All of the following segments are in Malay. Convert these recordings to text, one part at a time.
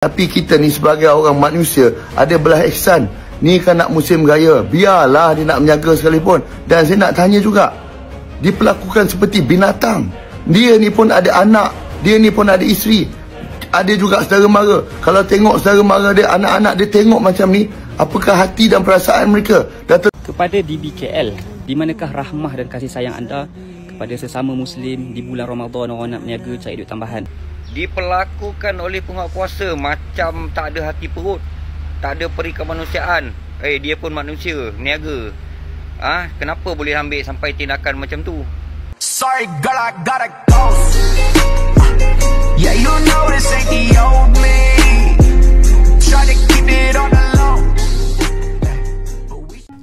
Tapi kita ni sebagai orang manusia ada belah ihsan. Ni kan nak musim raya, biarlah dia nak menjaga sekalipun. Dan saya nak tanya juga, diperlakukan seperti binatang. Dia ni pun ada anak, dia ni pun ada isteri, ada juga saudara mara. Kalau tengok saudara mara dia, anak-anak dia tengok macam ni, apakah hati dan perasaan mereka? Kepada DBKL, di manakah rahmah dan kasih sayang anda kepada sesama Muslim di bulan Ramadan orang nak berniaga cari duit tambahan? Diperlakukan oleh penguatkuasa macam tak ada hati perut, tak ada peri kemanusiaan. Dia pun manusia, niaga. Kenapa boleh ambil sampai tindakan macam tu? Sorry girl, I gotta go. Yeah, you know this ain't the old me. Try to keep it on the low.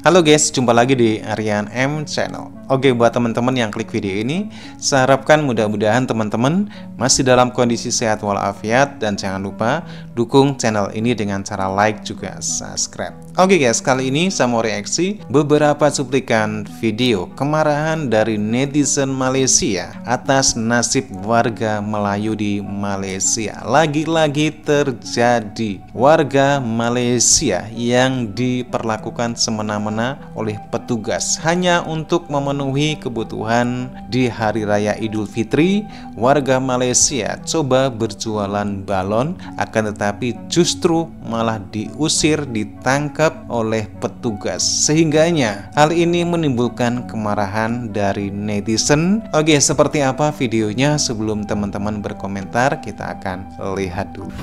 Halo guys, jumpa lagi di Aryan M Channel. Oke, buat teman-teman yang klik video ini, saya harapkan mudah-mudahan teman-teman masih dalam kondisi sehat walafiat, dan jangan lupa dukung channel ini dengan cara like juga subscribe. Oke guys, kali ini saya mau reaksi beberapa cuplikan video kemarahan dari netizen Malaysia atas nasib warga Melayu di Malaysia. Lagi-lagi terjadi warga Malaysia yang diperlakukan semena-mena oleh petugas hanya untuk memenuhi kebutuhan di Hari Raya Idul Fitri. Warga Malaysia coba berjualan balon, akan tetapi justru malah diusir, ditangkap oleh petugas, sehingganya hal ini menimbulkan kemarahan dari netizen. Oke, seperti apa videonya? Sebelum teman-teman berkomentar, kita akan lihat dulu.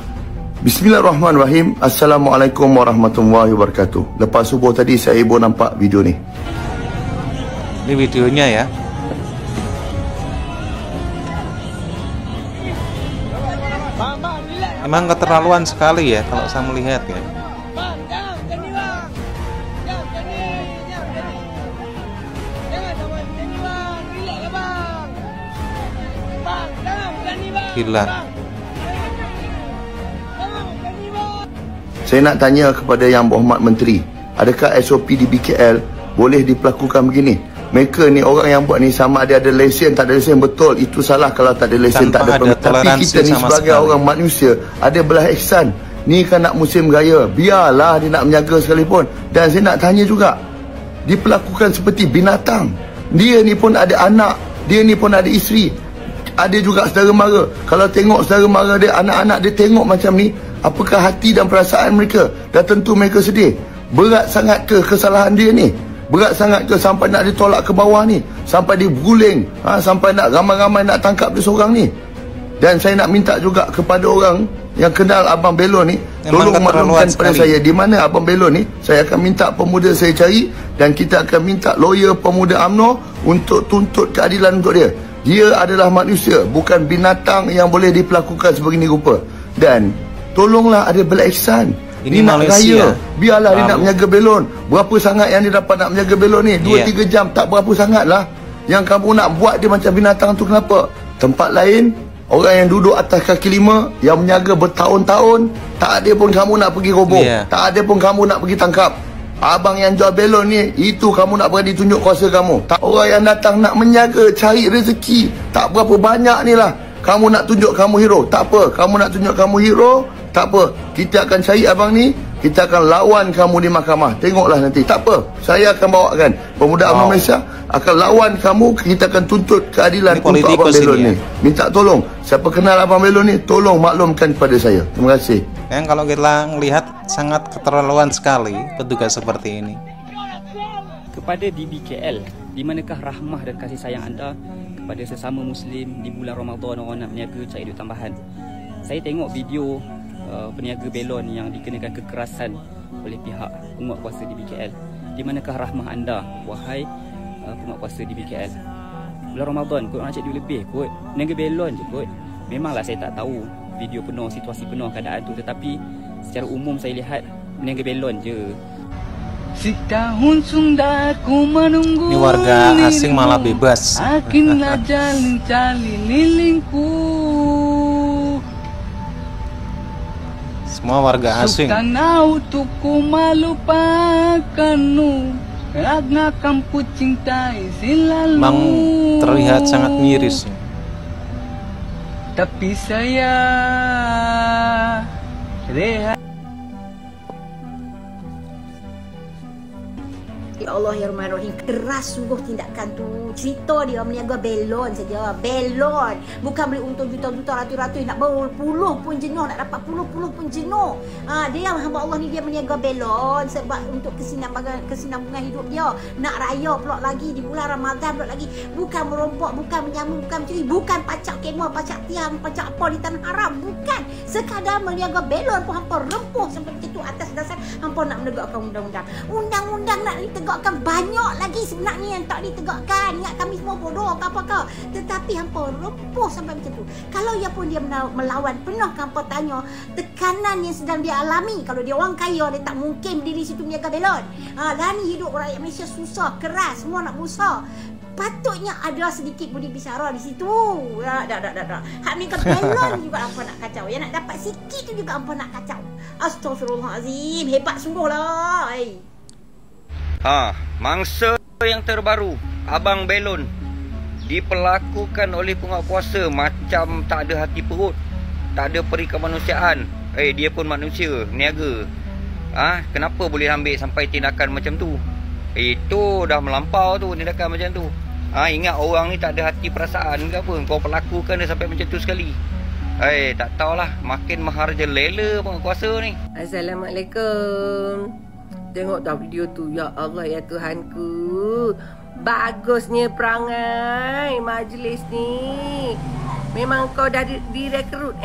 Bismillahirrahmanirrahim. Assalamualaikum warahmatullahi wabarakatuh. Lepas subuh tadi saya ibu nampak video ni. Ini videonya ya. Emang keterlaluan sekali ya kalau saya melihat ya. Gila. Saya nak tanya kepada Yang Berhormat Menteri, adakah SOP di BKL boleh diperlakukan begini? Mereka ni orang yang buat ni sama ada lesen, tak ada lesen, betul, itu salah kalau tak ada lesen, tak ada permit. Tapi kita ni sebagai orang manusia ada belah ihsan. Ni kan nak musim raya, biarlah dia nak menjaga sekalipun. Dan saya nak tanya juga, diperlakukan seperti binatang. Dia ni pun ada anak, dia ni pun ada isteri, ada juga saudara mara. Kalau tengok saudara mara dia, anak-anak dia tengok macam ni, apakah hati dan perasaan mereka? Dan tentu mereka sedih. Berat sangat ke kesalahan dia ni? Berat sangat ke sampai nak ditolak ke bawah ni? Sampai diguling, sampai nak ramai-ramai nak tangkap dia seorang ni? Dan saya nak minta juga kepada orang yang kenal Abang Belon ni, tolong maklumkan kepada saya di mana Abang Belon ni. Saya akan minta pemuda saya cari, dan kita akan minta lawyer pemuda UMNO untuk tuntut keadilan untuk dia. Dia adalah manusia, bukan binatang yang boleh diperlakukan sebegini rupa. Dan tolonglah ada belah ihsan. Ini nak raya, biarlah dia nak menjaga belon. Berapa sangat yang dia dapat nak menjaga belon ni? 2-3 jam, tak berapa sangat lah. Yang kamu nak buat dia macam binatang tu, kenapa? Tempat lain, orang yang duduk atas kaki lima, yang menjaga bertahun-tahun, tak ada pun kamu nak pergi roboh, tak ada pun kamu nak pergi tangkap. Abang yang jual belon ni, itu kamu nak berani tunjuk kuasa kamu. Tak, orang yang datang nak menjaga, cari rezeki, tak berapa banyak ni lah. Kamu nak tunjuk kamu hero, tak apa. Kamu nak tunjuk kamu hero, tak apa. Kita akan cari abang ni, kita akan lawan kamu di mahkamah. Tengoklah nanti, tak apa. Saya akan bawakan pemuda UMNO Malaysia akan lawan kamu. Kita akan tuntut keadilan untuk Abang Belon ni. Minta tolong, siapa kenal Abang Belon ni, tolong maklumkan kepada saya. Terima kasih. Yang kalau kita melihat sangat keterlaluan sekali petugas seperti ini. Kepada DBKL, di manakah rahmah dan kasih sayang anda kepada sesama Muslim di bulan Ramadan orang nak berniaga cari duit tambahan? Saya tengok video peniaga belon yang dikenakan kekerasan oleh pihak penguatkuasa DBKL. Di manakah rahmah anda, wahai penguatkuasa DBKL? Bulan Ramadan kot nak cari duit lebih kot, peniaga belon je kot. Memanglah saya tak tahu video penuh, situasi penuh keadaan tu, tetapi secara umum saya lihat peniaga belon je. Setahun sudah ku menunggu. Ini warga asing malah bebas. Akhirnya jalan-jalan lilingku. Semua warga asing. Sukanau tu ku melupakanmu, karena kamu cintai selalu. Memang terlihat sangat miris. Tapi saya rehat. Ya Allah ya Rahman Rahim, keras sungguh tindakan tu. Cerita dia meniaga belon saja, belon. Bukan beli untung juta-juta, ratus-ratus, nak berpuluh pun jenuh, nak dapat puluh-puluh pun jenuh. Dia hamba Allah ni, dia meniaga belon sebab untuk kesinambungan hidup dia. Nak raya pula lagi di bulan Ramadan pula lagi. Bukan merompok, bukan menyambung, bukan mencuri, bukan pacak kemah, pacak tiang, pacak apa di tanah haram, bukan. Sekadar meniaga belon pun hampa rempuh sampai macam tu atas dasar hampa nak menegakkan undang-undang. Undang-undang nak ditegakkan banyak lagi sebenarnya yang tak ditegakkan. Ingat kami semua bodoh apa-apa ke? Tetapi hampa rempuh sampai macam tu. Kalau ia pun dia melawan, pernah hampa tanya tekanan yang sedang dia alami. Kalau dia orang kaya, dia tak mungkin berdiri situ meniaga belon. Lani hidup rakyat Malaysia susah, keras, semua nak berusaha. Patutnya ada sedikit budi bicara di situ. Dah. Hak ni ke belon juga hampa nak kacau. Yang nak dapat sikit tu juga hampa nak kacau. Astaghfirullahalazim, hebat sungguhlah. Mangsa yang terbaru, Abang Belon diperlakukan oleh penguatkuasa macam tak ada hati perut, tak ada peri kemanusiaan. Dia pun manusia, niaga. Kenapa boleh ambil sampai tindakan macam tu? Itu dah melampau tu, tindakan macam tu. Ingat orang ni tak ada hati perasaan ke apa? Kau perlakukan dia sampai macam tu sekali. Tak tahulah, makin maharajalela penguatkuasa ni. Assalamualaikum. Tengok dah video tu. Ya Allah ya Tuhanku, bagusnya perangai majlis ni. Memang kau dah direkrut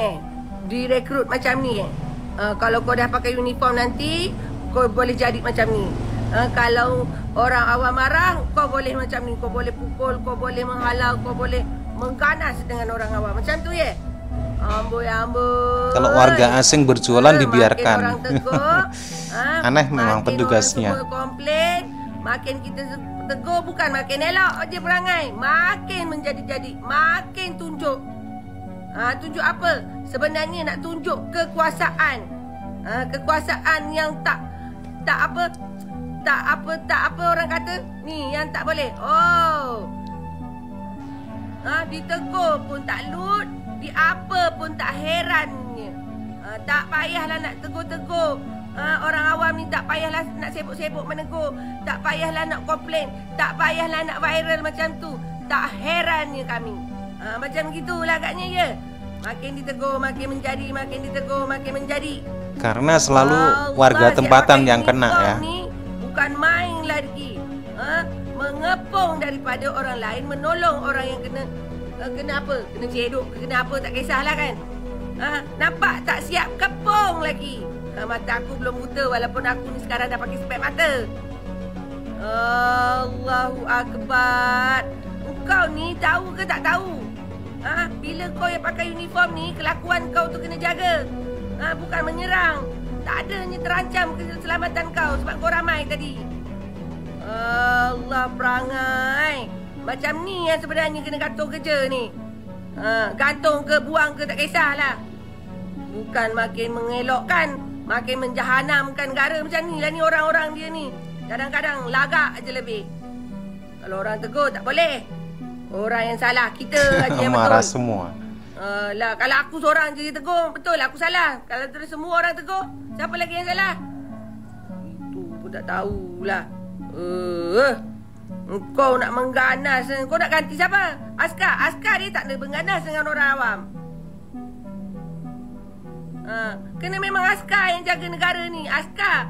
direkrut macam ni kalau kau dah pakai uniform nanti kau boleh jadi macam ni. Kalau orang awam marah, kau boleh macam ni. Kau boleh pukul, kau boleh menghalau, kau boleh mengganas dengan orang awam. Macam tu ya. Amboi. Kalau warga asing berjualan dibiarkan. Orang tegur, aneh memang petugasnya. Komplain, makin kita tegur, bukan makin elok je perangai, makin menjadi-jadi, makin tunjuk. Tunjuk apa? Sebenarnya nak tunjuk kekuasaan. Kekuasaan yang tak apa orang kata ni yang tak boleh. Ditegur pun tak lut, di apa pun tak herannya. Tak payahlah nak tegur-tegur. Orang awam ni tak payahlah nak sibuk-sibuk menegur, tak payahlah nak komplain, tak payahlah nak viral macam tu. Tak herannya kami. Macam gitulah agaknya ya. Makin ditegur makin menjadi, makin ditegur makin menjadi. Karena selalu warga tempatan yang kena ya. Ni bukan main lagi. Mengepung daripada orang lain, menolong orang yang kena apa? Kena cedok, kena apa, tak kisahlah kan. Nampak tak siap kepung lagi. Mata aku belum buta walaupun aku ni sekarang dah pakai spek mata. Allahu Akbar. Kau ni tahu ke tak tahu? Bila kau yang pakai uniform ni, kelakuan kau tu kena jaga. Bukan menyerang. Tak adanya terancam keselamatan kau sebab kau ramai tadi. Allah, perangai macam ni yang sebenarnya kena gantung kerja ni. Gantung ke buang ke tak kisahlah. Bukan makin mengelokkan, makin menjahanamkan negara macam ni lah ni orang-orang dia ni. Kadang-kadang lagak aja lebih. Kalau orang tegur tak boleh. Orang yang salah kita aja yang betul. Marah semua. Kalau aku seorang je tegur, betul aku salah. Kalau terus semua orang tegur, siapa lagi yang salah? Itu pun tak tahulah. Kau nak mengganas, kau nak ganti siapa? Askar dia tak ada mengganas dengan orang awam. Kena memang askar yang jaga negara ni. Askar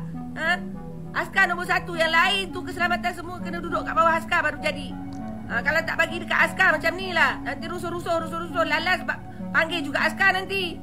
Askar nombor 1. Yang lain tu keselamatan semua kena duduk kat bawah askar baru jadi. Kalau tak bagi dekat askar macam ni lah, nanti rusuh-rusuh lalas panggil juga askar nanti.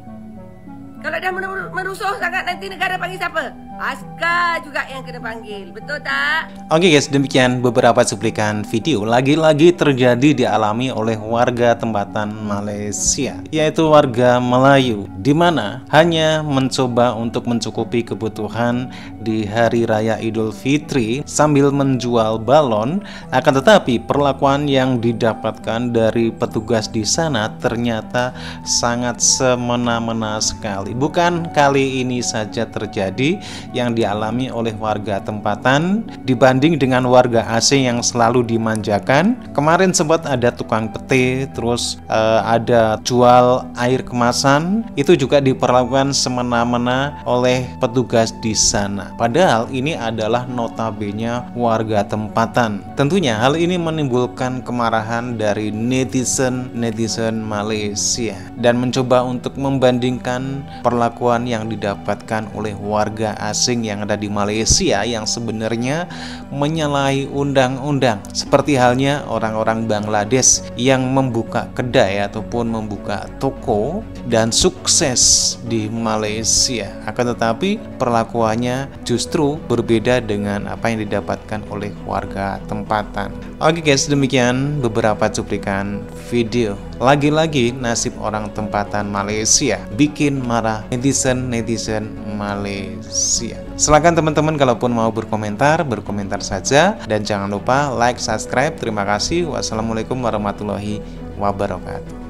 Kalau dah merusuh sangat, nanti negara panggil siapa? Askar juga yang kena panggil. Betul tak? Oke guys, demikian beberapa cuplikan video lagi-lagi terjadi dialami oleh warga tempatan Malaysia, yaitu warga Melayu, di mana hanya mencoba untuk mencukupi kebutuhan di Hari Raya Idul Fitri sambil menjual balon. Akan tetapi perlakuan yang didapatkan dari petugas di sana ternyata sangat semena-mena sekali. Bukan kali ini saja terjadi. yang dialami oleh warga tempatan dibanding dengan warga asing yang selalu dimanjakan. Kemarin sempat ada tukang pete, terus ada jual air kemasan, itu juga diperlakukan semena-mena oleh petugas di sana. Padahal ini adalah notabene warga tempatan. Tentunya hal ini menimbulkan kemarahan dari netizen Malaysia dan mencoba untuk membandingkan perlakuan yang didapatkan oleh warga asing yang ada di Malaysia yang sebenarnya menyalahi undang-undang, seperti halnya orang-orang Bangladesh yang membuka kedai ataupun membuka toko dan sukses di Malaysia, akan tetapi perlakuannya justru berbeda dengan apa yang didapatkan oleh warga tempatan. Oke guys, demikian beberapa cuplikan video. Lagi-lagi nasib orang tempatan Malaysia bikin marah netizen Malaysia. Silakan teman-teman kalaupun mau berkomentar saja, dan jangan lupa like, subscribe. Terima kasih. Wassalamualaikum warahmatullahi wabarakatuh.